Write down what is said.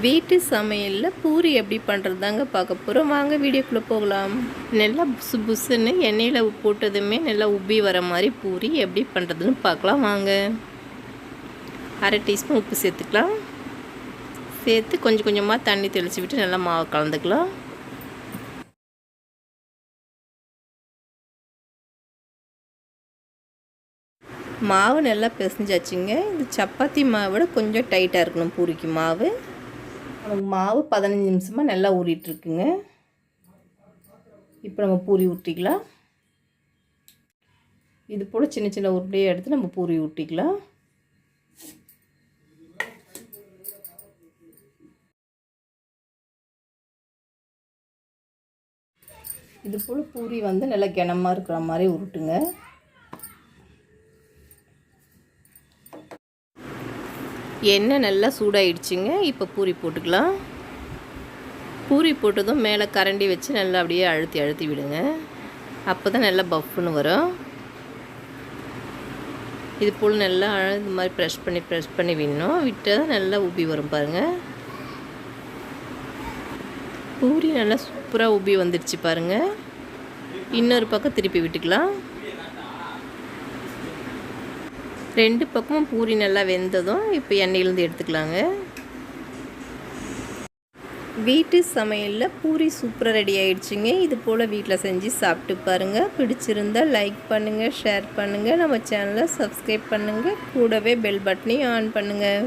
வீட்டு சமையலில் பூரி எப்படி பண்ணுறது தாங்க பார்க்க போகிறோம். வாங்க வீடியோக்குள்ளே போகலாம். நல்லா புசு புசுன்னு எண்ணெயில் போட்டதுமே நல்லா உப்பி வர மாதிரி பூரி எப்படி பண்ணுறதுன்னு பார்க்கலாம் வாங்க. அரை டீஸ்பூன் உப்பு சேர்த்துக்கலாம். சேர்த்து கொஞ்சம் கொஞ்சமாக தண்ணி தெளித்து விட்டு நல்லா மாவு கலந்துக்கலாம். மாவு நல்லா பிசைஞ்சாச்சுங்க. இது சப்பாத்தி மாவோட கொஞ்சம் டைட்டாக இருக்கணும் பூரிக்கு மாவு. நமக்கு மாவு 15 நிமிஷமாக நல்லா ஊறிட்டுருக்குங்க. இப்போ நம்ம பூரி ஊற்றிக்கலாம். இது போல் சின்ன சின்ன உருண்டையை எடுத்து நம்ம பூரி ஊற்றிக்கலாம். இது போல் பூரி வந்து நல்லா கனமாக இருக்கிற மாதிரி உருட்டுங்க. எண்ணெய் நல்லா சூடாயிடுச்சுங்க. இப்போ பூரி போட்டுக்கலாம். பூரி போட்டதும் மேலே கரண்டி வச்சு நல்லா அப்படியே அழுத்தி அழுத்தி விடுங்க. அப்போ தான் நல்லா பஃப்னு வரும். இது போல் நல்லா இது மாதிரி ப்ரெஷ் பண்ணி விடணும். விட்டால் தான் நல்லா உப்பி வரும் பாருங்கள். பூரி நல்லா சூப்பராக உப்பி வந்துடுச்சு பாருங்கள். இன்னொரு பக்கம் திருப்பி விட்டுக்கலாம். ரெண்டு பக்கமும் பூரி நல்லா வெந்ததும் இப்போ எண்ணெயிலேருந்து எடுத்துக்கலாங்க. வீட்டு சமையலில் பூரி சூப்பராக ரெடி ஆகிடுச்சிங்க. இது போல் வீட்டில் செஞ்சு சாப்பிட்டு பாருங்கள். பிடிச்சிருந்தால் லைக் பண்ணுங்கள், ஷேர் பண்ணுங்கள், நம்ம சேனலை சப்ஸ்கிரைப் பண்ணுங்கள், கூடவே பெல் பட்டனையும் ஆன் பண்ணுங்கள்.